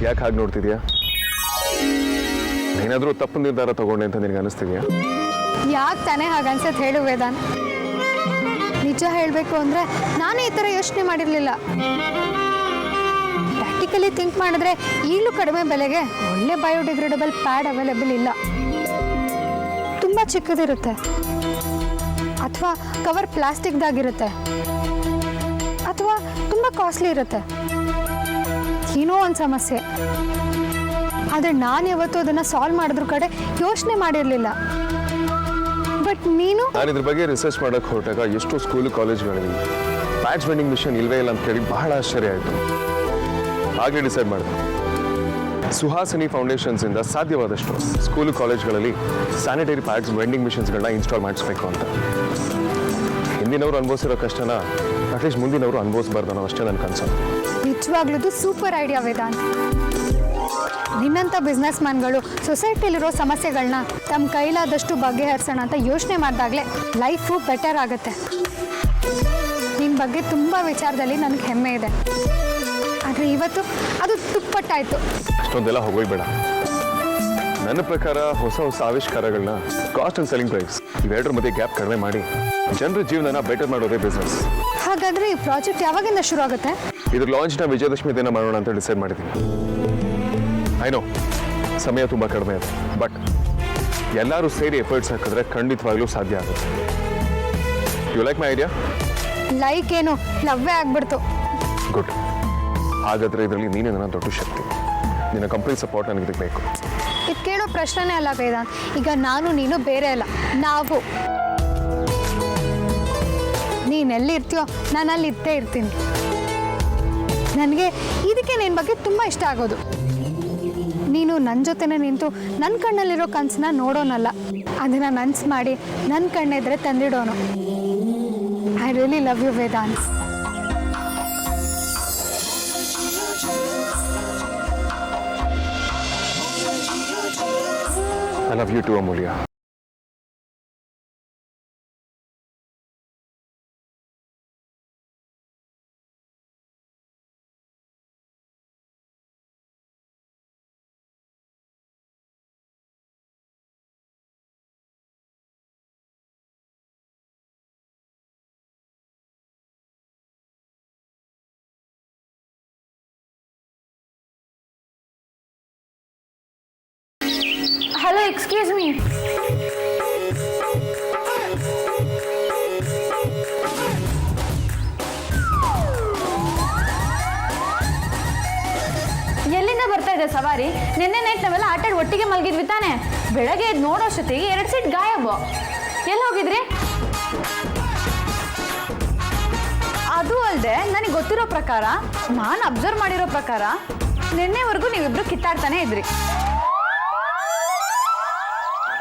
ಯಾಕೆ ಹಾಗೆ ನೋಡ್ತಿದ್ಯಾ? ಏನಾದರೂ ತಪ್ಪು ನಿರ್ಧಾರ ತಗೊಂಡೆ ಅಂತ ನಿನಗೆ ಅನಿಸ್ತಿದ್ಯಾ? ಯಾಕೆ ತಾನೇ ಹಾಗನ್ಸತ್ ಹೇಳು ವೇದಾಂತ್. ನಿಜ ಹೇಳಬೇಕು ಅಂದರೆ ನಾನೇ ಈ ಥರ ಯೋಚನೆ ಮಾಡಿರಲಿಲ್ಲ. ಪ್ರಾಕ್ಟಿಕಲಿ ಥಿಂಕ್ ಮಾಡಿದ್ರೆ ಈಗಲೂ ಕಡಿಮೆ ಬೆಲೆಗೆ ಒಳ್ಳೆ ಬಯೋಡಿಗ್ರೇಡಬಲ್ ಪ್ಯಾಡ್ ಅವೈಲೇಬಲ್ ಇಲ್ಲ. ತುಂಬ ಚಿಕ್ಕದಿರುತ್ತೆ, ಅಥವಾ ಕವರ್ ಪ್ಲಾಸ್ಟಿಕ್ದಾಗಿರುತ್ತೆ, ಅಥವಾ ತುಂಬ ಕಾಸ್ಟ್ಲಿ ಇರುತ್ತೆ. ಏನೋ ಒಂದು ಸಮಸ್ಯೆ. ಆದರೆ ನಾನು ಯಾವತ್ತೂ ಅದನ್ನು ಸಾಲ್ವ್ ಮಾಡೋದ್ರ ಕಡೆ ಯೋಚನೆ ಮಾಡಿರಲಿಲ್ಲ. ಬಟ್ ನಾನು ಇದ್ರ ಬಗ್ಗೆ ರಿಸರ್ಚ್ ಮಾಡೋಕ್ಕೆ ಹೊರಟಾಗ ಎಷ್ಟೋ ಸ್ಕೂಲು ಕಾಲೇಜ್ಗಳಲ್ಲಿ ಪ್ಯಾಡ್ಸ್ ವೆಂಡಿಂಗ್ ಮಿಷನ್ ಇಲ್ವೇ ಇಲ್ಲ ಅಂತ ಕೇಳಿ ಬಹಳ ಆಶ್ಚರ್ಯ ಆಯಿತು. ಹಾಗೆ ಡಿಸೈಡ್ ಮಾಡಿದೆ, ಸುಹಾಸಿನಿ ಫೌಂಡೇಶನ್ಸಿಂದ ಸಾಧ್ಯವಾದಷ್ಟು ಸ್ಕೂಲು ಕಾಲೇಜ್ಗಳಲ್ಲಿ ಸ್ಯಾನಿಟರಿ ಪ್ಯಾಡ್ಸ್ ವೆಂಡಿಂಗ್ ಮಿಷನ್ಸ್ಗಳನ್ನ ಇನ್ಸ್ಟಾಲ್ ಮಾಡಿಸ್ಬೇಕು ಅಂತ. ಹಿಂದಿನವರು ಅನುಭವಿಸಿರೋ ಕಷ್ಟನ ಅಟ್ಲೀಸ್ಟ್ ಮುಂದಿನವರು ಅನುಭವಿಸಬಾರ್ದು ಅನ್ನೋ ಅಷ್ಟೇ ನನ್ನ ಕನಸು. ನಿಜವಾಗ್ಲೂ ಸೂಪರ್ ಐಡಿಯಾ ವೇದಾಂತ್. ನಿನ್ನಂಥ ಬಿಸ್ನೆಸ್ ಮ್ಯಾನ್ಗಳು ಸೊಸೈಟಿಲಿರೋ ಸಮಸ್ಯೆಗಳನ್ನ ತಮ್ಮ ಕೈಲಾದಷ್ಟು ಬಗೆಹರಿಸೋಣ ಅಂತ ಯೋಚನೆ ಮಾಡಿದಾಗಲೇ ಲೈಫು ಬೆಟರ್ ಆಗುತ್ತೆ. ನಿನ್ನ ಬಗ್ಗೆ ತುಂಬ ವಿಚಾರದಲ್ಲಿ ನನಗೆ ಹೆಮ್ಮೆ ಇದೆ. ಆದರೆ ಇವತ್ತು ಅದು ತುಪ್ಪಟ್ಟಾಯಿತು. ಅಷ್ಟೊಂದೆಲ್ಲ ಹೋಗೋಯ್ಬೇಡ. ನನ್ನ ಪ್ರಕಾರ ಹೊಸ ಹೊಸ ಆವಿಷ್ಕಾರಗಳನ್ನ ಕಾಸ್ಟ್ ಆ್ಯಂಡ್ ಸೆಲ್ಲಿಂಗ್ ಪ್ರೈಸ್ ಇವೆರಡರ ಮಧ್ಯೆ ಗ್ಯಾಪ್ ಕಡಿಮೆ ಮಾಡಿ ಜನರ ಜೀವನನ ಬೆಟರ್ ಮಾಡೋದೇ ಬಿಸ್ನೆಸ್. ಹಾಗಾದರೆ ಈ ಪ್ರಾಜೆಕ್ಟ್ ಯಾವಾಗಿಂದ ಶುರು ಆಗುತ್ತೆ? ಇದ್ರ ಲಾಂಚ್ನ ವಿಜಯದಶಮಿ ದಿನ ಮಾಡೋಣ ಅಂತ ಡಿಸೈಡ್ ಮಾಡಿದ್ದೀನಿ. ಐನೋ ಸಮಯ ತುಂಬ ಕಡಿಮೆ ಇದೆ, ಬಟ್ ಎಲ್ಲರೂ ಸೇರಿ ಎಫರ್ಟ್ಸ್ ಹಾಕಿದ್ರೆ ಖಂಡಿತವಾಗ್ಲೂ ಸಾಧ್ಯ ಆಗುತ್ತೆ. You like my idea? Like ಏನು, ಲವ್ವೇ ಆಗ್ಬಿಡ್ತು. ಗುಡ್. ಹಾಗಾದರೆ ಇದರಲ್ಲಿ ನೀನೇ ನನ್ನ ದೊಡ್ಡ ಶಕ್ತಿ. ನಿನ್ನ ಕಂಪ್ನಿ ಸಪೋರ್ಟ್ ನನಗೆ ಬೇಕು. ಇದು ಕೇಳೋ ಪ್ರಶ್ನೆನೇ ಅಲ್ಲ ವೇದಾಂತ್. ಈಗ ನಾನು ನೀನು ಬೇರೆ ಅಲ್ಲ, ನಾವು. ನೀನೆಲ್ಲಿರ್ತೀಯೋ ನಾನು ಅಲ್ಲಿ ಇದ್ದೇ ಇರ್ತೀನಿ. ನನಗೆ ಇದಕ್ಕೆ ನಿನ್ನ ಬಗ್ಗೆ ತುಂಬ ಇಷ್ಟ ಆಗೋದು. ನೀನು ನನ್ನ ಜೊತೆನೇ ನಿಂತು ನನ್ನ ಕಣ್ಣಲ್ಲಿರೋ ಕನಸನ್ನ ನೋಡೋನಲ್ಲ, ಅದನ್ನು ನನ್ಸು ಮಾಡಿ ನನ್ನ ಕಣ್ಣೆದ್ರೆ ತಂದಿಡೋನು. I really love you Vedant. I love you too, Amulya. Hello, excuse me. ಎಲ್ಲಿಂದ ಬರ್ತಾ ಇದೆ ಸವಾರಿ? ನಿನ್ನೆ ನೈಟ್ ನಾವೆಲ್ಲ ಆಟಾಡಿ ಒಟ್ಟಿಗೆ ಮಲಗಿದ್ವಿ ತಾನೆ. ಬೆಳಗ್ಗೆ ಎದ್ದು ನೋಡೋಷ್ಟೊತ್ತಿಗೆ 2 ಸೀಟ್ ಗಾಯಬ. ಎಲ್ಲಿ ಹೋಗಿದ್ರಿ? ಅದು ಅಲ್ಲದೆ ನನಗೆ ಗೊತ್ತಿರೋ ಪ್ರಕಾರ, ನಾನು ಅಬ್ಸರ್ವ್ ಮಾಡಿರೋ ಪ್ರಕಾರ, ನಿನ್ನೆವರೆಗೂ ನೀವಿಬ್ರು ಕಿತ್ತಾಡ್ತಾನೆ ಇದ್ರಿ.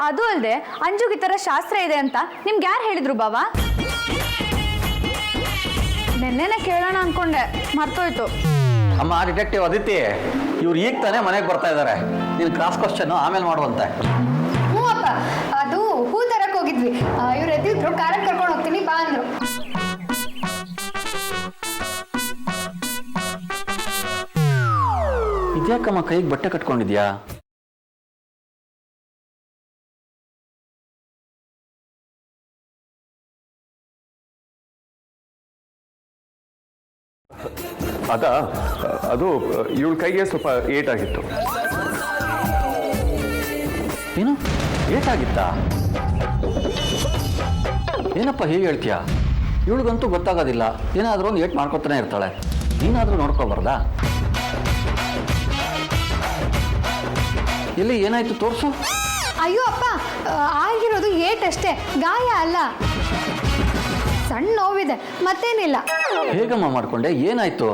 ಅದು ಅಲ್ಲದೆ ಅಂಜುಗೆ ಈ ಥರ ಶಾಸ್ತ್ರ ಇದೆ ಅಂತ ನಿಮ್ಗೆ ಯಾರು ಹೇಳಿದ್ರು ಬಾವಾ? ನೆನ್ನೆನ ಕೇಳೋಣ ಅನ್ಕೊಂಡೆ, ಮರ್ತೋಯ್ತು. ಅಮ್ಮ ಡಿಟೆಕ್ಟಿವ್ ಅದಿತಿ, ಇವ್ರು ಈಗ ತಾನೇ ಮನೆಗೆ ಬರ್ತಾ ಇದ್ದಾರೆ. ನೀನು ಕ್ರಾಸ್ ಕ್ವಶನ್ ಆಮೇಲೆ ಮಾಡುವಂತೆ. ಹ್ಞೂ ಅಪ್ಪ, ಅದು ಹೂ ತರಕ್ಕೆ ಹೋಗಿದ್ವಿ. ಇವ್ರು ಎದ್ದಿದ್ರು, ಕಾರಲ್ಲಿ ಕರ್ಕೊಂಡು ಹೋಗ್ತೀನಿ ಬಾ ಅಂದ್ರು. ಇದ್ಯಾಕಮ್ಮ ಕೈಗೆ ಬಟ್ಟೆ ಕಟ್ಕೊಂಡಿದ್ಯಾ? ಅದು ಇವಳ ಕೈಗೆ ಸ್ವಲ್ಪ ಏಟಾಗಿತ್ತು. ಏನು ಏಟಾಗಿತ್ತಾ? ಏನಪ್ಪ ಹೀಗೆ ಹೇಳ್ತೀಯಾ? ಇವಳಿಗಂತೂ ಗೊತ್ತಾಗೋದಿಲ್ಲ. ಏನಾದರೂ ಒಂದು ಏಟ್ ಮಾಡ್ಕೊತಾನೆ ಇರ್ತಾಳೆ. ನೀನಾದರೂ ನೋಡ್ಕೋಬಾರ್ದಾ? ಎಲ್ಲಿ ಏನಾಯ್ತು ತೋರಿಸು. ಅಯ್ಯೋ ಅಪ್ಪ, ಆಗಿರೋದು ಏಟಷ್ಟೇ, ಗಾಯ ಅಲ್ಲ. ಸಣ್ಣ ನೋವಿದೆ, ಮತ್ತೇನಿಲ್ಲ. ಹೇಗಮ್ಮ ಮಾಡ್ಕೊಂಡೆ? ಏನಾಯ್ತು?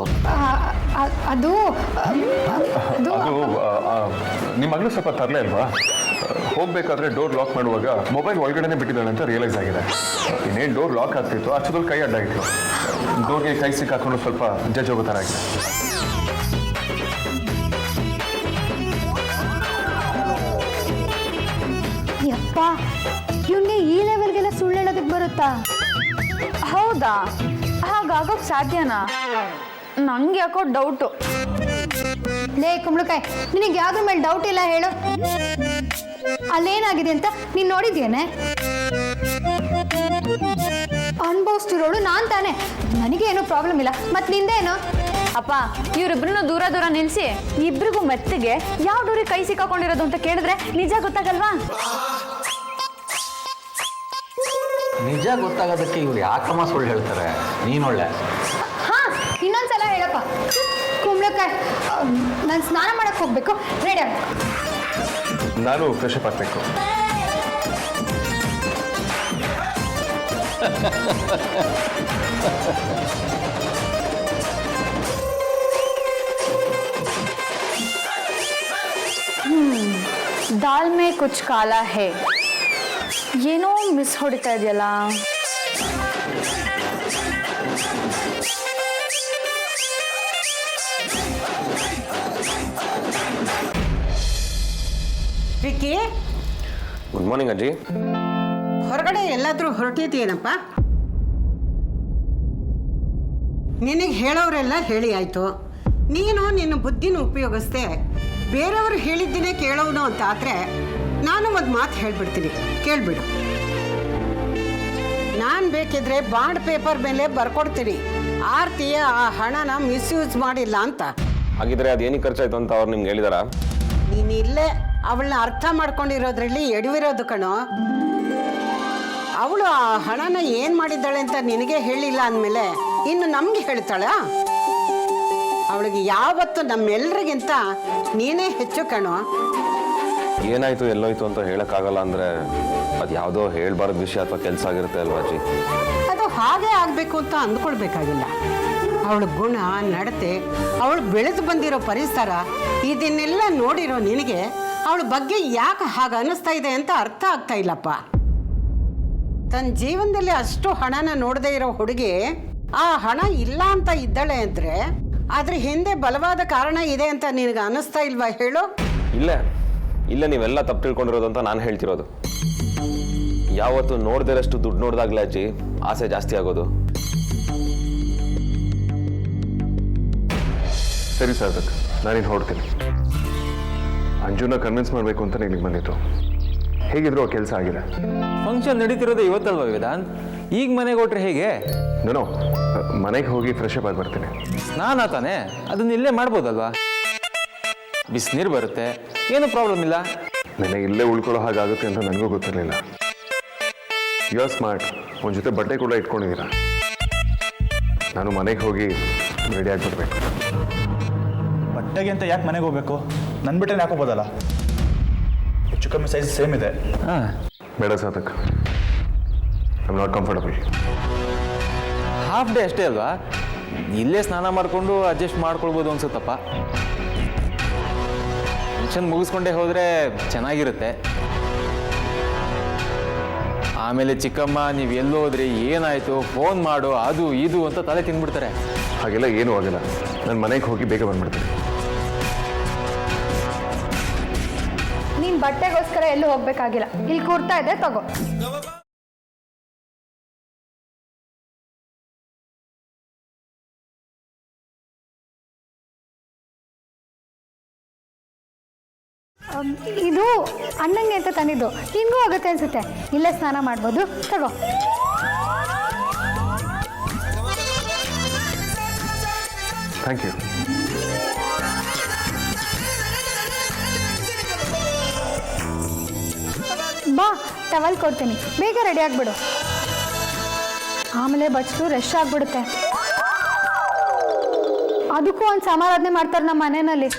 ಅದು ನಿಮ್ಮ ಮಗಳು ಸ್ವಲ್ಪ ತರಲೇ ಅಲ್ವಾ? ಹೋಗ್ಬೇಕಾದ್ರೆ ಡೋರ್ ಲಾಕ್ ಮಾಡುವಾಗ ಮೊಬೈಲ್ ಒಳಗಡೆನೆ ಬಿಟ್ಟಿದ್ದಾಳೆ ಅಂತ ರಿಯಲೈಸ್ ಆಗಿದೆ. ಇನ್ನೇನು ಡೋರ್ ಲಾಕ್ ಆಗ್ತಿತ್ತು, ಅಷ್ಟೊಂದು ಕೈ ಅಡ್ಡಾಗಿತ್ತು. ಡೋರ್ಗೆ ಕೈ ಸಿಕ್ಕಾಕೊಂಡು ಸ್ವಲ್ಪ ಜಜ್ಜ್ ಹೋಗೋ ಥರ ಆಗಿದೆ. ಯಪ್ಪ, ಇವನಿಗೆ ಈ ಲೆವೆಲ್ಗೆಲ್ಲ ಸುಳ್ಳು ಹೇಳೋದಕ್ಕೆ ಬರುತ್ತಾ? ಹೌದಾ? ಹಾಗಾಗೋಕ್ ಸಾಧ್ಯನಾ? ನಂಗೆ ಯಾಕೋ ಡೌಟು. ಲೇ ಕುಂಬಳಕಾಯಿ, ನಿನಗೆ ಯಾವ್ದ್ರ ಮೇಲೆ ಡೌಟ್ ಇಲ್ಲ ಹೇಳು. ಅಲ್ಲೇನಾಗಿದೆ ಅಂತ ನೀನು ನೋಡಿದ್ಯೇನೆ? ಅನುಭವಿಸ್ತಿರೋಳು ನಾನ್ ತಾನೆ, ನನಗೇನು ಪ್ರಾಬ್ಲಮ್ ಇಲ್ಲ. ಮತ್ತೆ ನಿಂದೇನು? ಅಪ್ಪ, ಇವರಿಬ್ರು ದೂರ ದೂರ ನಿಲ್ಸಿ ಇಬ್ರಿಗೂ ಮೆತ್ತಗೆ ಯಾವ ಡೋರಿ ಕೈ ಸಿಕ್ಕಾಕೊಂಡಿರೋದು ಅಂತ ಕೇಳಿದ್ರೆ ನಿಜ ಗೊತ್ತಾಗಲ್ವಾ? ನಿಜ ಗೊತ್ತಾಗೋದಕ್ಕೆ ಇವ್ರು ಯಾಕಮ್ಮ ಸುಳ್ಳು ಹೇಳ್ತಾರೆ? ನೀನೊಳ್ಳೆ. ಹಾ, ಇನ್ನೊಂದ್ಸಲ ಹೇಳಪ್ಪ. ಕುಂಬಳಕಾಯಿ, ನಾನು ಸ್ನಾನ ಮಾಡಕ್ ಹೋಗ್ಬೇಕು, ರೆಡಿ ಆಗ. ನಾನು ಫ್ರೆಶ್ ಅಪ್ ಆಗಬೇಕು. ದಾಲ್ ಮೇ ಕುಚ್ ಕಾಲಾ ಹೇ. ಏನೋ ಮಿಸ್ ಹೊಡಿತಾ ಇದೆಯಲ್ಲ. ವಿಕ್ಕಿ, ಗುಡ್ ಮಾರ್ನಿಂಗ್ ಅಜ್ಜಿ. ಹೊರಗಡೆ ಎಲ್ಲಾದ್ರೂ ಹೊರಟಿದ್ದೀನಪ್ಪ? ನಿನಗೆ ಹೇಳೋರೆಲ್ಲ ಹೇಳಿ ಆಯ್ತು. ನೀನು ನಿನ್ನ ಬುದ್ಧಿನ ಉಪಯೋಗಿಸ್ದೆ ಬೇರೆಯವರು ಹೇಳಿದ್ದನ್ನೇ ಕೇಳೋನು ಅಂತ ಆದರೆ ನಾನು ಒಂದು ಮಾತು ಹೇಳ್ಬಿಡ್ತೀನಿ, ಕೇಳ್ಬಿಡು. ನಾನು ಬೇಕಿದ್ರೆ ಬಾಂಡ್ ಪೇಪರ್ ಮೇಲೆ ಬರ್ಕೊಡ್ತೀನಿ, ಆರ್ತಿಯ ಆ ಹಣನ ಮಿಸ್ಯೂಸ್ ಮಾಡಿಲ್ಲ ಅಂತ. ಹಾಗಿದ್ರೆ ಅದೇನಕ್ಕೆ ಖರ್ಚಾಯ್ತು ಅಂತ ಅವ್ರು ನಿಮ್ಗೆ ಹೇಳಿದಾರಾ? ನೀನು ಇಲ್ಲೇ ಅವಳನ್ನ ಅರ್ಥ ಮಾಡ್ಕೊಂಡಿರೋದ್ರಲ್ಲಿ ಎಡವಿರೋದು ಕಣೋ. ಅವಳು ಆ ಹಣನ ಏನು ಮಾಡಿದ್ದಾಳೆ ಅಂತ ನಿನಗೆ ಹೇಳಿಲ್ಲ ಅಂದಮೇಲೆ ಇನ್ನು ನಮಗೆ ಹೇಳ್ತಾಳ? ಅವಳಿಗೆ ಯಾವತ್ತು ನಮ್ಮೆಲ್ಲರಿಗಿಂತ ನೀನೇ ಹೆಚ್ಚು ಕಣೋ. ಏನಾಯ್ತು ಎಲ್ಲೋಯ್ತು ಅಂತ ಹೇಳಕ್ಕಾಗಲ್ಲ ಅಂದ್ರೆ ಅದು ಯಾವುದೋ ಹೇಳ್ಬಾರ್ದು ವಿಷಯ ಅಥವಾ ಕೆಲಸ ಆಗಿರುತ್ತೆ ಅಲ್ವಾ ಅಜ್ಜಿ? ಅದು ಹಾಗೆ ಆಗಬೇಕು ಅಂತ ಅಂದ್ಕೊಳ್ಬೇಕಾಗಿಲ್ಲ. ಅವಳ ಗುಣ, ನಡತೆ, ಅವಳು ಬೆಳೆದು ಬಂದಿರೋ ಪರಿಸರ, ಇದನ್ನೆಲ್ಲ ನೋಡಿರೋ ನಿನಗೆ ಅವಳ ಬಗ್ಗೆ ಯಾಕೆ ಹಾಗೆ ಅನ್ನಿಸ್ತಾ ಇದೆ ಅಂತ ಅರ್ಥ ಆಗ್ತಾ ಇಲ್ಲಪ್ಪ. ತನ್ನ ಜೀವನದಲ್ಲಿ ಅಷ್ಟು ಹಣನ ನೋಡದೇ ಇರೋ ಹುಡುಗಿ ಆ ಹಣ ಇಲ್ಲ ಅಂತ ಇದ್ದಾಳೆ ಅಂದರೆ ಅದ್ರ ಹಿಂದೆ ಬಲವಾದ ಕಾರಣ ಇದೆ ಅಂತ ನಿನಗೆ ಅನ್ನಿಸ್ತಾ ಇಲ್ವಾ ಹೇಳು? ಇಲ್ಲ ನೀವೆಲ್ಲ ತಪ್ಪು ತಿಳ್ಕೊಂಡಿರೋದು ಅಂತ ನಾನು ಹೇಳ್ತಿರೋದು. ಯಾವತ್ತು ನೋಡ್ದಿರಷ್ಟು ದುಡ್ಡು ನೋಡ್ದಾಗ್ಲೇ ಅಜ್ಜಿ ಆಸೆ ಜಾಸ್ತಿ ಆಗೋದು. ಸರಿ ಸಾರ್ಥಕ್, ನಾನಿನ್ನು ಹೊರಡ್ತೀನಿ. ಅಂಜುನ ಕನ್ವಿನ್ಸ್ ಮಾಡಬೇಕು ಅಂತ ನಿನಗೆ ಬಂದಿತ್ತು. ಹೇಗಿದ್ರು ಆ ಕೆಲಸ ಆಗಿದೆ. ಫಂಕ್ಷನ್ ನಡೀತಿರೋದು ಇವತ್ತಲ್ವಾ ವೇದಾಂತ್? ಈಗ ಮನೆಗೆ ಹೊಟ್ರೆ ಹೇಗೆ? ನಾನು ಮನೆಗೆ ಹೋಗಿ ಫ್ರೆಶ್ ಅಪ್ ಆಗಿ ಬರ್ತೀನಿ. ಸ್ನಾನ ತಾನೆ, ಅದನ್ನ ಇಲ್ಲೇ ಮಾಡ್ಬೋದಲ್ವಾ? ಬಿಸಿನೀರು ಬರುತ್ತೆ, ಏನು ಪ್ರಾಬ್ಲಮ್ ಇಲ್ಲ. ನೆನೆ ಇಲ್ಲೇ ಉಳ್ಕೊಳ್ಳೋ ಹಾಗಾಗುತ್ತೆ ಅಂತ ನನಗೂ ಗೊತ್ತಿರಲಿಲ್ಲ. You are smart. ಒಂದು ಜೊತೆ ಬಟ್ಟೆ ಕೂಡ ಇಟ್ಕೊಂಡಿದ್ದೀರಾ. ನಾನು ಮನೆಗೆ ಹೋಗಿ ರೆಡಿ ಆಗಿಬಿಡ್ಬೇಕು. ಬಟ್ಟೆಗೆ ಅಂತ ಯಾಕೆ ಮನೆಗೆ ಹೋಗ್ಬೇಕು? ನನ್ನ ಬಿಟ್ಟರೆ ಹಾಕೋಬೋದಲ್ಲ, ಹೆಚ್ಚು ಕಮ್ಮಿ ಸೈಜ್ ಸೇಮ್ ಇದೆ. ಹಾಂ, ಬೇಡ Sadhak, I am not comfortable. Half day ಅಷ್ಟೇ ಅಲ್ವಾ? ಇಲ್ಲೇ ಸ್ನಾನ ಮಾಡಿಕೊಂಡು ಅಡ್ಜಸ್ಟ್ ಮಾಡ್ಕೊಳ್ಬೋದು ಅನ್ಸುತ್ತಪ್ಪ. ಫಂಕ್ಷನ್ ಮುಗಿಸ್ಕೊಂಡೇ ಹೋದರೆ ಚೆನ್ನಾಗಿರುತ್ತೆ. ಆಮೇಲೆ ಚಿಕ್ಕಮ್ಮ ನೀವು ಎಲ್ಲೋದ್ರಿ, ಏನಾಯಿತು, ಫೋನ್ ಮಾಡು, ಅದು ಇದು ಅಂತ ತಲೆ ತಿಂದ್ಬಿಡ್ತಾರೆ. ಹಾಗೆಲ್ಲ ಏನೂ ಆಗಿಲ್ಲ. ನಾನು ಮನೆಗೆ ಹೋಗಿ ಬೇಗ ಬಂದ್ಬಿಡ್ತೀನಿ. ನೀನು ಬಟ್ಟೆಗೋಸ್ಕರ ಎಲ್ಲೂ ಹೋಗ್ಬೇಕಾಗಿಲ್ಲ, ಇಲ್ಲಿ ಕೂರ್ತಾ ಇದೆ, ತಗೋ. ಇದು ಅಣ್ಣಂಗೆ ಅಂತ ತಂದಿದ್ದು, ನಿಂಗೂ ಆಗುತ್ತೆ ಅನ್ಸುತ್ತೆ. ಇಲ್ಲೇ ಸ್ನಾನ ಮಾಡ್ಬೋದು, ತಗೋ. Thank you. ಬಾ, ಟವಲ್ ಕೊಡ್ತೀನಿ, ಬೇಗ ರೆಡಿ ಆಗಿಬಿಡು. ಆಮೇಲೆ ಬಚ್ಚಲು ರಶ್ ಆಗಿಬಿಡುತ್ತೆ. ಅದಕ್ಕೂ ಒಂದು ಸಮಾರಾಧನೆ ಮಾಡ್ತಾರೆ ನಮ್ಮ ಮನೆಯಲ್ಲಿ.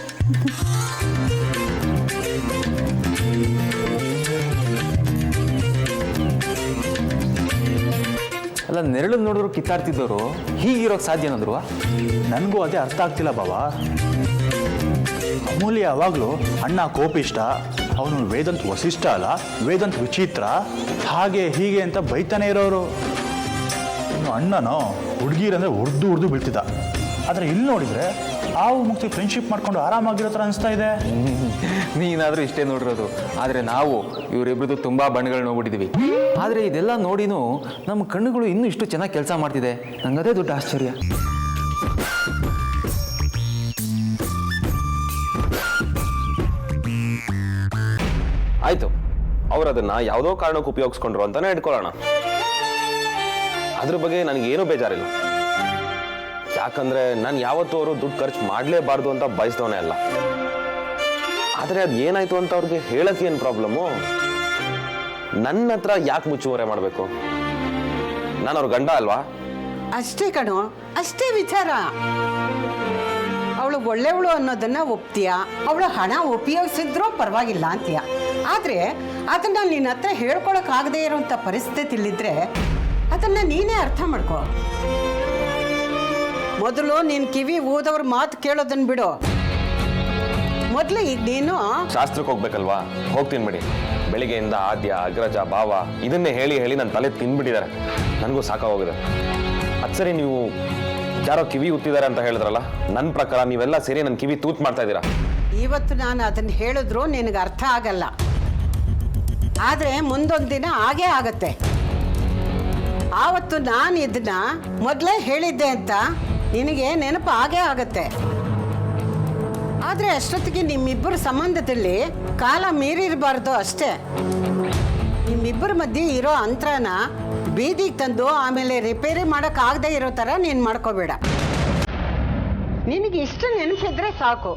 ಅಲ್ಲ, ನೆರಳು ನೋಡಿದ್ರು ಕಿತ್ತಾಡ್ತಿದ್ದವರು ಹೀಗಿರೋಕ್ಕೆ ಸಾಧ್ಯ ಏನಾದ್ರು? ನನಗೂ ಅದೇ ಅರ್ಥ ಆಗ್ತಿಲ್ಲ ಬಾಬಾ. ಅಮೂಲ್ಯ ಯಾವಾಗಲೂ ಅಣ್ಣ ಕೋಪಿಷ್ಟ, ಅವನು ವೇದಾಂತ್ ವಸಿಷ್ಠ ಅಲ್ಲ, ವೇದಾಂತ್ ವಿಚಿತ್ರ, ಹಾಗೆ ಹೀಗೆ ಅಂತ ಬೈತಾನೆ ಇರೋರು. ಇನ್ನು ಅಣ್ಣನೋ ಹುಡುಗಿರಂದ್ರೆ ಉರ್ದು ಬೀಳ್ತಿದ್ದ. ಆದರೆ ಇಲ್ಲಿ ನೋಡಿದರೆ ಆವು ಮುಕ್ತಿ ಫ್ರೆಂಡ್ಶಿಪ್ ಮಾಡ್ಕೊಂಡು ಆರಾಮಾಗಿರೋ ಥರ ಅನಿಸ್ತಾ ಇದೆ. ನೀನಾದರೂ ಇಷ್ಟೇ ನೋಡಿರೋದು, ಆದರೆ ನಾವು ಇವರಿಬ್ರದ್ದು ತುಂಬ ಬಣ್ಣಗಳು ನೋಡ್ಬಿಟ್ಟಿದ್ದೀವಿ. ಆದರೆ ಇದೆಲ್ಲ ನೋಡಿನೂ ನಮ್ಮ ಕಣ್ಣುಗಳು ಇನ್ನೂ ಇಷ್ಟು ಚೆನ್ನಾಗಿ ಕೆಲಸ ಮಾಡ್ತಿದೆ. ನಂಗದೇ ದೊಡ್ಡ ಆಶ್ಚರ್ಯ. ಆಯ್ತು, ಅವ್ರು ಅದನ್ನ ಯಾವುದೋ ಕಾರಣಕ್ಕೆ ಉಪಯೋಗಿಸ್ಕೊಂಡ್ರು ಅಂತಾನೆ ಇಟ್ಕೊಳ್ಳೋಣ. ಅದ್ರ ಬಗ್ಗೆ ನನಗೇನು ಬೇಜಾರಿಲ್ಲ. ಯಾಕಂದ್ರೆ ನಾನು ಯಾವತ್ತೂ ಅವರು ದುಡ್ಡು ಖರ್ಚು ಮಾಡಲೇಬಾರ್ದು ಅಂತ ಬಯಸ್ದವನೇ ಅಲ್ಲ. ಆದರೆ ಅದು ಏನಾಯ್ತು ಅಂತ ಅವ್ರಿಗೆ ಹೇಳಕ್ಕೆ ಏನು ಪ್ರಾಬ್ಲಮ್ಮು? ನನ್ನ ಹತ್ರ ಯಾಕೆ ಮುಚ್ಚುವರೆ ಮಾಡಬೇಕು? ನಾನು ಅವ್ರ ಗಂಡ ಅಲ್ವಾ? ಅಷ್ಟೇ ಕಣೋ, ಅಷ್ಟೇ ವಿಚಾರ. ಅವಳು ಒಳ್ಳೆಯವಳು ಅನ್ನೋದನ್ನ ಒಪ್ತೀಯ, ಅವಳು ಹಣ ಉಪಯೋಗಿಸಿದ್ರೂ ಪರವಾಗಿಲ್ಲ ಅಂತೀಯ. ಆದರೆ ಅದನ್ನ ನಿನ್ನ ಹತ್ರ ಹೇಳ್ಕೊಳಕ್ಕಾಗದೇ ಇರೋಂಥ ಪರಿಸ್ಥಿತಿಲಿದ್ರೆ ಅದನ್ನ ನೀನೇ ಅರ್ಥ ಮಾಡ್ಕೋ. ಮೊದಲು ನೀನು ಕಿವಿ ಊದವ್ರ ಮಾತು ಕೇಳೋದನ್ನ ಬಿಡು. ಮೊದಲು ಈಗ ನೀನು ಶಾಸ್ತ್ರಕ್ಕೆ ಹೋಗ್ಬೇಕಲ್ವಾ? ಹೋಗ್ತೀನಿ ಬಿಡಿ. ಬೆಳಿಗ್ಗೆಯಿಂದ ಆದ್ಯ, ಅಗ್ರಜ, ಭಾವ ಇದನ್ನೇ ಹೇಳಿ ಹೇಳಿ ನನ್ನ ತಲೆ ತಿಂದ್ಬಿಟ್ಟಿದ್ದಾರೆ. ನನಗೂ ಸಾಕಾಗೋಗಿದೆ. ಅದು ಸರಿ, ನೀವು ಯಾರೋ ಕಿವಿ ಉತ್ತಿದ್ದಾರೆ ಅಂತ ಹೇಳಿದ್ರಲ್ಲ, ನನ್ನ ಪ್ರಕಾರ ನೀವೆಲ್ಲ ಸೇರಿ ನನ್ನ ಕಿವಿ ತೂತ್ ಮಾಡ್ತಾ ಇದ್ದೀರಾ. ಇವತ್ತು ನಾನು ಅದನ್ನು ಹೇಳಿದ್ರು ನಿನಗೆ ಅರ್ಥ ಆಗಲ್ಲ, ಆದರೆ ಮುಂದೊಂದು ದಿನ ಆಗೇ ಆಗತ್ತೆ. ಆವತ್ತು ನಾನು ಇದನ್ನ ಮೊದಲೇ ಹೇಳಿದ್ದೆ ಅಂತ ನಿನಗೆ ನೆನಪು ಆಗೇ ಆಗತ್ತೆ. ಆದರೆ ಅಷ್ಟೊತ್ತಿಗೆ ನಿಮ್ಮಿಬ್ಬರ ಸಂಬಂಧದಲ್ಲಿ ಕಾಲ ಮೀರಿರಬಾರ್ದು ಅಷ್ಟೇ. ನಿಮ್ಮಿಬ್ಬರ ಮಧ್ಯೆ ಇರೋ ಅಂತರನ ಬೀದಿಗೆ ತಂದು ಆಮೇಲೆ ರಿಪೇರಿ ಮಾಡೋಕ್ಕಾಗದೇ ಇರೋ ಥರ ನೀನು ಮಾಡ್ಕೋಬೇಡ. ನಿನಗೆ ಇಷ್ಟು ನೆನಪಿದ್ರೆ ಸಾಕು.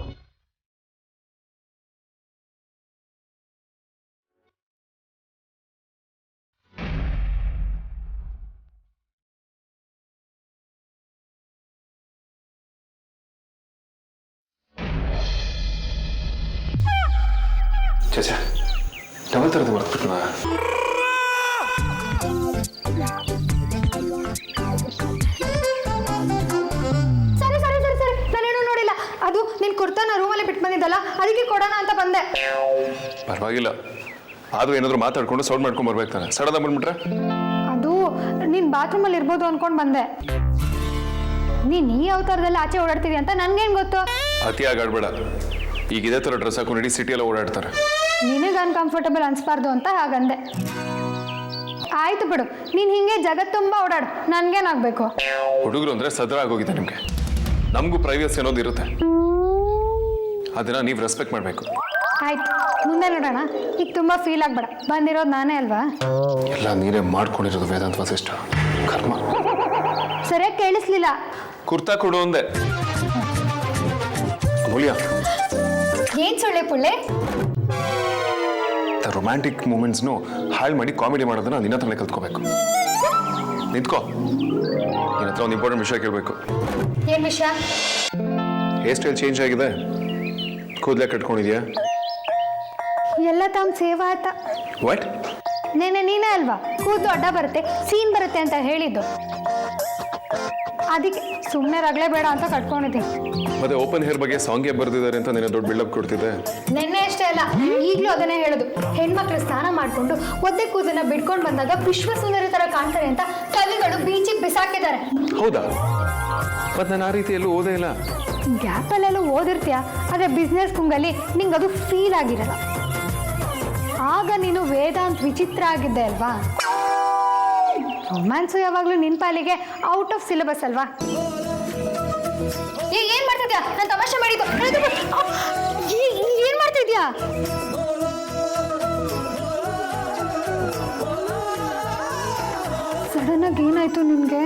ಚೇಚೆ, ಡಬಲ್ ಥರದ್ದು ಬರ್ತಿಟ್ನಾ? ಸರಿ ಸರಿ ಸರಿ ಸರಿ, ನಾನೇನು ನೋಡಿಲ್ಲ. ಅದು ನಿನ್ ಕುರ್ತಾನ ರೂಮಲ್ಲಿ ಬಿಟ್ಟು ಬಂದಿದ್ದಲ್ಲ, ಅದಕ್ಕೆ ಕೊಡೋಣ ಅಂತ ಬಂದೆ. ಪರವಾಗಿಲ್ಲ, ಅದು ಏನಾದರೂ ಮಾತಾಡ್ಕೊಂಡು ಸೌಂಡ್ ಮಾಡ್ಕೊಂಡು ಬರ್ಬೇಕು ತಾನೆ. ಸಡನ್ ಬಂದ್ಬಿಟ್ರೆ ಅದು ನೀನ್ ಬಾತ್ರೂಮಲ್ಲಿ ಇರ್ಬೋದು ಅನ್ಕೊಂಡು ಬಂದೆ. ನೀನ್ ಈ ಅವತಾರದಲ್ಲಿ ಆಚೆ ಓಡಾಡ್ತೀವಿ ಅಂತ ನನ್ಗೇನ್ ಗೊತ್ತು? ಅತಿಯಾಗಿ ಆಡ್ಬೇಡ. ಈಗ ಇದೇ ಥರ ಡ್ರೆಸ್ ಹಾಕೊಂಡು ಇಡೀ ಸಿಟಿಯೆಲ್ಲ ಓಡಾಡ್ತಾರೆ. ನಿನಗೆ ಅನ್ಕಂಫರ್ಟಬಲ್ ಅನ್ಸ್ಬಾರ್ದು ಅಂತ ಹಾಗಂದೆ. ಆಯ್ತು ಬಿಡು, ನೀನ್ ಹಿಂಗೆ ಜಗತ್ ತುಂಬಾ ಓಡಾಡು, ನನ್ಗೇನಾಗ್ಬೇಕು? ಹುಡುಗರು ಅಂದ್ರೆ ಸದ್ರ ಆಗೋಗಿದೆ ನಿಮ್ಗೆ. ನಮಗೂ ಪ್ರೈವೇಸಿ ಅನ್ನೋದು ಇರುತ್ತೆ, ಅದನ್ನ ನೀವು ರೆಸ್ಪೆಕ್ಟ್ ಮಾಡಬೇಕು. ಆಯ್ತು, ಮುಂದೆ ನೋಡೋಣ. ಈಗ ತುಂಬಾ ಫೀಲ್ ಆಗ್ಬೇಡ, ಬಂದಿರೋದು ನಾನೇ ಅಲ್ವಾ? ಎಲ್ಲ ನೀನೇ ಮಾಡ್ಕೊಂಡಿರೋದು ವೇದಾಂತ ವಸಿಷ್ಠ. ಕರ್ಮ. ಸರಿಯಾಗಿ ಕೇಳಿಸ್ಲಿಲ್ಲ. ಕುರ್ತಾ ಕೊಡು ಅಂದೆ. ಅಮೂಲ್ಯ, ಏನ್ ಸೊಳ್ಳೆ ಪುಳ್ಳೆ? ರೊಮ್ಯಾಂಟಿಕ್ ಮೂಮೆಂಟ್ಸ್ನು ಹಾಳು ಮಾಡಿ ಕಾಮಿಡಿ ಮಾಡೋದನ್ನ ನಿನ್ನ ಹತ್ರನೇ ಕಲ್ತ್ಕೋಬೇಕು. ನಿಂತ್ಕೋ, ನಿನ್ನ ಹತ್ರ ಒಂದು ಇಂಪಾರ್ಟೆಂಟ್ ವಿಷಯ ಕೇಳಬೇಕು. ಏನ್ ವಿಷಯ? ಹೇರ್ ಸ್ಟೈಲ್ ಚೇಂಜ್ ಆಗಿದೆ, ಕೂದಲೇ ಕಟ್ಕೊಂಡಿದ್ಯಾ? ಎಲ್ಲ ತಮ್ಮ ಸೇವಾ ಆತ. ವಾಟ್? ನೀನೇ ಅಲ್ವಾ ಕೂದಲು ಅಡ್ಡ ಬರುತ್ತೆ, ಸೀನ್ ಬರುತ್ತೆ ಅಂತ ಹೇಳಿದ್ದು. ಅದಕ್ಕೆ ಸುಮ್ಮನೆ ರಗಳೆ ಬೇಡ ಅಂತ ಕಟ್ಕೊಂಡಿದ್ದೀನಿ. ಮತ್ತೆ ಓಪನ್ ಹೇರ್ ಬಗ್ಗೆ ಸಾಂಗ್ಗೆ ಬರ್ದಿದ್ದಾರೆ ಅಂತ ನಿನ್ನ ದೊಡ್ಡ ಬಿಲ್ಡಪ್ ಕೊಡ್ತಿದ್ದೆ. ನೆನ್ನೆ ಅಷ್ಟೇ ಅಲ್ಲ, ಈಗಲೂ ಅದನ್ನೇ ಹೇಳೋದು. ಹೆಣ್ಮಕ್ಳು ಸ್ನಾನ ಮಾಡ್ಕೊಂಡು ಒದ್ದೆ ಕೂದಲನ್ನ ಬಿಡ್ಕೊಂಡು ಬಂದಾಗ ವಿಶ್ವ ಸುಂದರಿ ತರ ಕಾಣ್ತಾರೆ ಅಂತ ಕವಿಗಳು ಬೀಚಿಗೆ ಬಿಸಾಕಿದ್ದಾರೆ. ಹೌದಾ? ಮತ್ತೆ ನಾನು ಆ ರೀತಿಯಲ್ಲೂ ಓದೇ ಇಲ್ಲ. ಗ್ಯಾಪಲ್ಲೆಲ್ಲ ಓದಿರ್ತೀಯ, ಆದರೆ ಬಿಸ್ನೆಸ್ ಕುಂಗಲ್ಲಿ ನಿಂಗೆ ಅದು ಫೀಲ್ ಆಗಿರಲ್ಲ. ಆಗ ನೀನು ವೇದಾಂತ್ ವಿಚಿತ್ರ ಆಗಿದ್ದೆ ಅಲ್ವಾ? ರೊಮ್ಯಾನ್ಸು ಯಾವಾಗಲೂ ನಿನ್ನ ಪಾಲಿಗೆ ಔಟ್ ಆಫ್ ಸಿಲೆಬಸ್ ಅಲ್ವಾ? ಏನ್ ಮಾಡ್ತಿದ್ಯಾ? ನಾನು ತಮಾಷೆ ಮಾಡಿದ್ದು. ಏನ್ ಮಾಡ್ತಿದ್ಯಾ? ಸಡನ್ ಆಗಿ ಏನಾಯ್ತು ನಿನ್ಗೆ?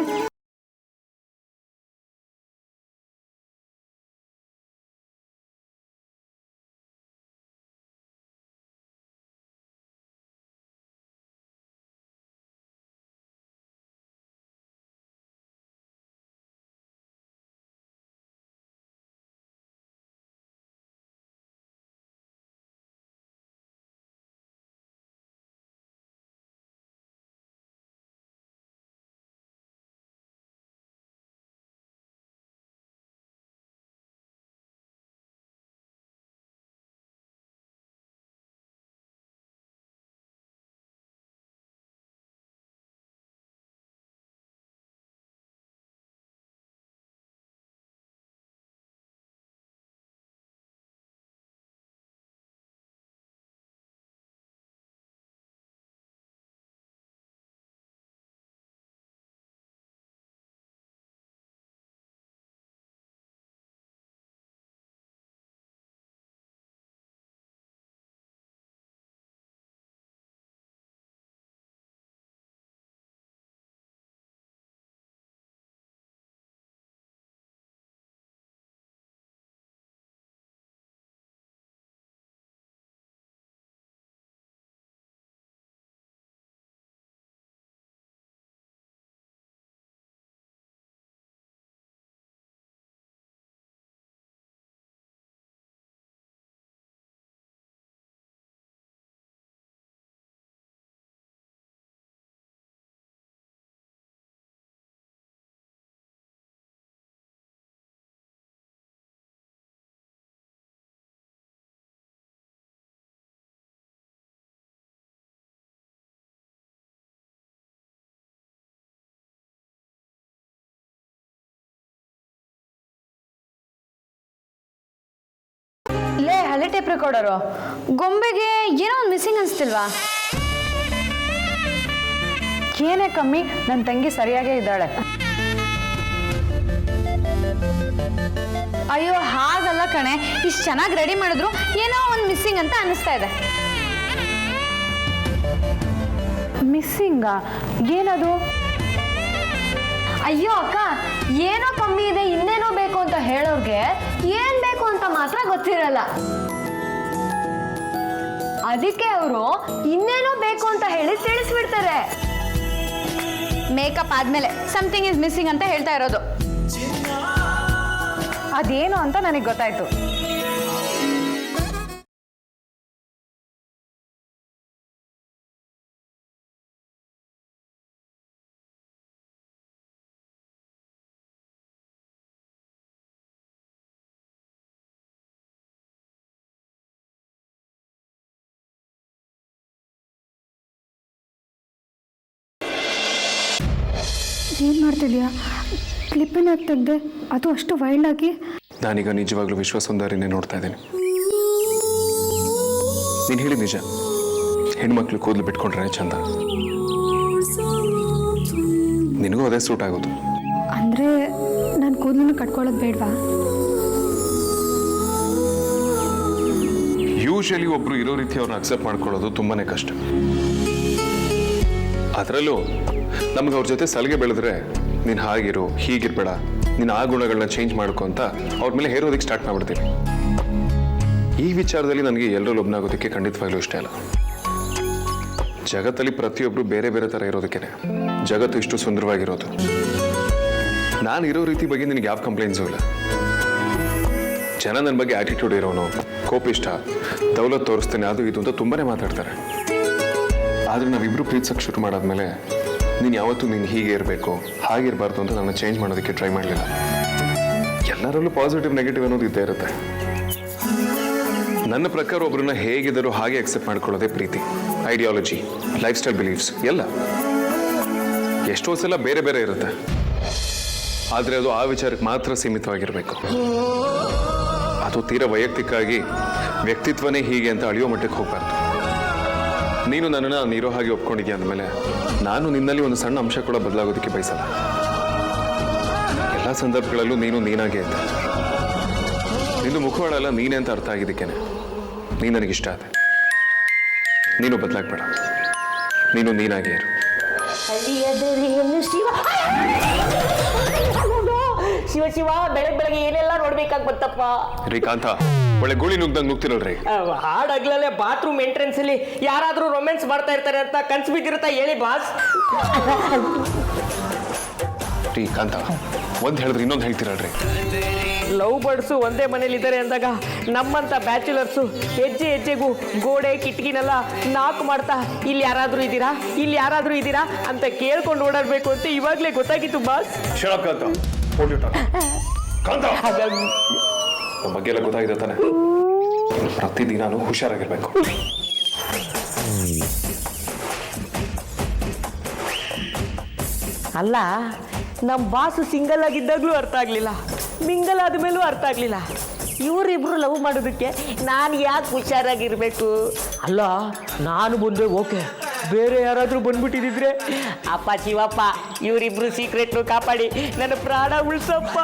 Tape recorder. ಗೊಂಬೆಗೆ ಏನೋ ಒಂದು ಮಿಸ್ಸಿಂಗ್ ಅನಿಸ್ತಿಲ್ವಾ? ಏನೇ ಕಮ್ಮಿ, ನನ್ನ ತಂಗಿ ಸರಿಯಾಗೇ ಇದ್ದಾಳೆ. ಅಯ್ಯೋ ಹಾಗಲ್ಲ ಕಣೆ, ಇಷ್ಟು ಚೆನ್ನಾಗಿ ರೆಡಿ ಮಾಡಿದ್ರು ಏನೋ ಒಂದು ಮಿಸ್ಸಿಂಗ್ ಅಂತ ಅನಿಸ್ತಾ ಇದೆ. ಮಿಸ್ಸಿಂಗಾ? ಏನದು? ಅಯ್ಯೋ ಅಕ್ಕ, ಏನೋ ಕಮ್ಮಿ ಇದೆ ಇನ್ನೇನೋ ಬೇಕು ಅಂತ ಹೇಳೋರ್ಗೆ ಏನ್ ಬೇಕು ಅಂತ ಮಾತ್ರ ಗೊತ್ತಿರಲ್ಲ. ಅದಕ್ಕೆ ಅವರು ಇನ್ನೇನೋ ಬೇಕು ಅಂತ ಹೇಳಿ ತಿಳಿಸ್ಬಿಡ್ತಾರೆ. ಮೇಕಪ್ ಆದ್ಮೇಲೆ ಸಮಥಿಂಗ್ ಇಸ್ ಮಿಸ್ಸಿಂಗ್ ಅಂತ ಹೇಳ್ತಾ ಇರೋದು. ಅದೇನು ಅಂತ ನನಗೆ ಗೊತ್ತಾಯ್ತು. ಏನು ಮಾಡ್ತಿದ್ಯಾ? ಕ್ಲಿಪ್ಪನ್ನ ತೆಗ್ದೆ, ಅದು ಅಷ್ಟು ವೈಲ್ಡ್ ಆಗಿ. ನಾನೀಗ ನಿಜವಾಗ್ಲೂ ವಿಶ್ವಸುಂದರಿನೇ ನೋಡ್ತಾ ಇದ್ದೀನಿ. ನೀನು ಹೇಳಿ ನಿಜ, ಹೆಣ್ಮಕ್ಳು ಕೂದಲು ಬಿಟ್ಕೊಂಡ್ರೆ ಚಂದ. ನಿನಗೂ ಅದೇ ಸೂಟ್ ಆಗೋದು. ಅಂದರೆ ನಾನು ಕೂದಲನ್ನು ಕಟ್ಕೊಳ್ಳೋದು ಬೇಡವಾ? ಯೂಶಲಿ ಒಬ್ರು ಇರೋ ರೀತಿ ಅವ್ರನ್ನ ಅಕ್ಸೆಪ್ಟ್ ಮಾಡ್ಕೊಳ್ಳೋದು ತುಂಬಾನೇ ಕಷ್ಟ. ಅದರಲ್ಲೂ ನಮ್ಗೆ ಅವ್ರ ಜೊತೆ ಸಲಿಗೆ ಬೆಳೆದ್ರೆ ನೀನು ಹಾಗಿರು, ಹೀಗಿರ್ಬೇಡ, ನೀನು ಆ ಗುಣಗಳನ್ನ ಚೇಂಜ್ ಮಾಡ್ಕೊ ಅಂತ ಅವ್ರ ಮೇಲೆ ಹೇರೋದಕ್ಕೆ ಸ್ಟಾರ್ಟ್ ಮಾಡ್ಬಿಡ್ತೀವಿ. ಈ ವಿಚಾರದಲ್ಲಿ ನನಗೆ ಎಲ್ಲರೂ ಒಬ್ಬನಾಗೋದಕ್ಕೆ ಖಂಡಿತವಾಗ್ಲೂ ಇಷ್ಟ ಇಲ್ಲ. ಜಗತ್ತಲ್ಲಿ ಪ್ರತಿಯೊಬ್ಬರು ಬೇರೆ ಬೇರೆ ಥರ ಇರೋದಕ್ಕೇನೆ ಜಗತ್ತು ಇಷ್ಟು ಸುಂದರವಾಗಿರೋದು. ನಾನು ಇರೋ ರೀತಿ ಬಗ್ಗೆ ನಿನಗೆ ಯಾವ ಕಂಪ್ಲೇಂಟ್ಸು ಇಲ್ಲ. ಜನ ನನ್ನ ಬಗ್ಗೆ ಆಟಿಟ್ಯೂಡ್ ಇರೋನು, ಕೋಪಿಷ್ಟ, ದೌಲತ್ ತೋರಿಸ್ತೇನೆ, ಅದು ಇದು ಅಂತ ತುಂಬಾನೇ ಮಾತಾಡ್ತಾರೆ. ಆದರೆ ನಾವಿಬ್ರು ಪ್ರೀತಿಸಕ್ಕೆ ಶುರು ಮಾಡಾದ್ಮೇಲೆ ನೀನು ಯಾವತ್ತೂ ನೀನು ಹೀಗೆ ಇರಬೇಕು, ಹಾಗಿರಬಾರ್ದು ಅಂತ ನಾನು ಚೇಂಜ್ ಮಾಡೋದಕ್ಕೆ ಟ್ರೈ ಮಾಡಲಿಲ್ಲ. ಎಲ್ಲರಲ್ಲೂ ಪಾಸಿಟಿವ್ ನೆಗೆಟಿವ್ ಅನ್ನೋದು ಇದ್ದೇ ಇರುತ್ತೆ. ನನ್ನ ಪ್ರಕಾರ ಒಬ್ಬರನ್ನ ಹೇಗಿದ್ದರೂ ಹಾಗೆ ಅಕ್ಸೆಪ್ಟ್ ಮಾಡ್ಕೊಳ್ಳೋದೇ ಪ್ರೀತಿ. ಐಡಿಯಾಲಜಿ, ಲೈಫ್ ಸ್ಟೈಲ್ ಬಿಲೀಫ್ಸ್ ಎಲ್ಲ ಎಷ್ಟೋ ಸಲ ಬೇರೆ ಬೇರೆ ಇರುತ್ತೆ. ಆದರೆ ಅದು ಆ ವಿಚಾರಕ್ಕೆ ಮಾತ್ರ ಸೀಮಿತವಾಗಿರಬೇಕು. ಅದು ತೀರಾ ವೈಯಕ್ತಿಕವಾಗಿ ವ್ಯಕ್ತಿತ್ವನೇ ಹೀಗೆ ಅಂತ ಅಳಿಯೋ ಮಟ್ಟಕ್ಕೆ ಹೋಗಬಾರ್ದು. ನೀನು ನನ್ನನ್ನು ನೀರೋ ಹಾಗೆ ಒಪ್ಕೊಂಡಿದ್ಯಾ ಅಂದಮೇಲೆ ನಾನು ನಿನ್ನಲ್ಲಿ ಒಂದು ಸಣ್ಣ ಅಂಶ ಕೂಡ ಬದಲಾಗೋದಕ್ಕೆ ಬಯಸಲ್ಲ. ಎಲ್ಲ ಸಂದರ್ಭಗಳಲ್ಲೂ ನೀನು ನೀನಾಗೇ ಇದ್ದೆ. ನಿನ್ನ ಮುಖವಾಡಲ್ಲ ನೀನೇ ಅಂತ ಅರ್ಥ ಆಗಿದ್ದಕ್ಕೇನೆ ನೀನು ನನಗಿಷ್ಟ ಆದೆ. ನೀನು ಬದಲಾಗಬೇಡ, ನೀನು ನೀನಾಗೇ ಇರು. ಶಿವ ಶಿವ, ಬೆಳಗ್ಗೆ ಏನೆಲ್ಲ ನೋಡ್ಬೇಕಾಗಿ ಬಂತಪ್ಪ. ರೀ ಕಾಂತ, ಒಳ್ಳೆ ಗೋಳಿ ನುಗ್ದಂಗೆ ನುಗ್ತಿರಲ್ರಿ. ಹಾಡಾಗ್ಲೇ ಬಾತ್ರೂಮ್ ಎಂಟ್ರೆನ್ಸ್ ಅಲ್ಲಿ ಯಾರಾದ್ರೂ ರೊಮ್ಯಾನ್ಸ್ ಮಾಡ್ತಾ ಇರ್ತಾರೆ ಅಂತ ಕನ್ಸು ಬಿದ್ದಿರುತ್ತಾ ಹೇಳಿ ಬಾಸ್. ರೀ ಕಾಂತ, ಒಂದ್ ಹೇಳಿದ್ರೆ ಇನ್ನೊಂದು ಹೇಳ್ತಿರಲ್ರಿ. ಲವ್ ಬರ್ಡ್ಸು ಒಂದೇ ಮನೇಲಿ ಇದ್ದಾರೆ ಅಂದಾಗ ನಮ್ಮಂತ ಬ್ಯಾಚುಲರ್ಸು ಹೆಜ್ಜೆ ಹೆಜ್ಜೆಗೂ ಗೋಡೆ ಕಿಟಕಿನೆಲ್ಲ ನಾಕ್ ಮಾಡ್ತಾ ಇಲ್ಲಿ ಯಾರಾದ್ರೂ ಇದ್ದೀರಾ, ಇಲ್ಲಿ ಯಾರಾದ್ರೂ ಇದ್ದೀರಾ ಅಂತ ಕೇಳ್ಕೊಂಡು ಓಡಾಡ್ಬೇಕು ಅಂತ ಇವಾಗ್ಲೇ ಗೊತ್ತಾಗಿತ್ತು ಬಾಸ್. ನಮ್ಮ ಬಗ್ಗೆ ಎಲ್ಲ ಗೊತ್ತಾಗಿದೆ ತಾನೆ. ಪ್ರತಿದಿನಾನು ಹುಷಾರಾಗಿರ್ಬೇಕು. ಅಲ್ಲ, ನಮ್ಮ ಬಾಸು ಸಿಂಗಲ್ ಆಗಿದ್ದಾಗ್ಲೂ ಅರ್ಥ ಆಗ್ಲಿಲ್ಲ, ಮಿಂಗಲ್ ಆದ್ಮೇಲೂ ಅರ್ಥ ಆಗ್ಲಿಲ್ಲ. ಇವರಿಬ್ರು ಲವ್ ಮಾಡೋದಕ್ಕೆ ನಾನು ಯಾಕೆ ಹುಷಾರಾಗಿರ್ಬೇಕು? ಅಲ್ಲ, ನಾನು ಬಂದ್ರೆ ಓಕೆ, ಬೇರೆ ಯಾರಾದರೂ ಬಂದ್ಬಿಟ್ಟಿದ್ರೆ ಅಪ್ಪ ಶಿವಪ್ಪ ಇವರಿಬ್ರು ಸೀಕ್ರೆಟ್ನು ಕಾಪಾಡಿ ನನ್ನ ಪ್ರಾಣ ಉಳಿಸಪ್ಪ.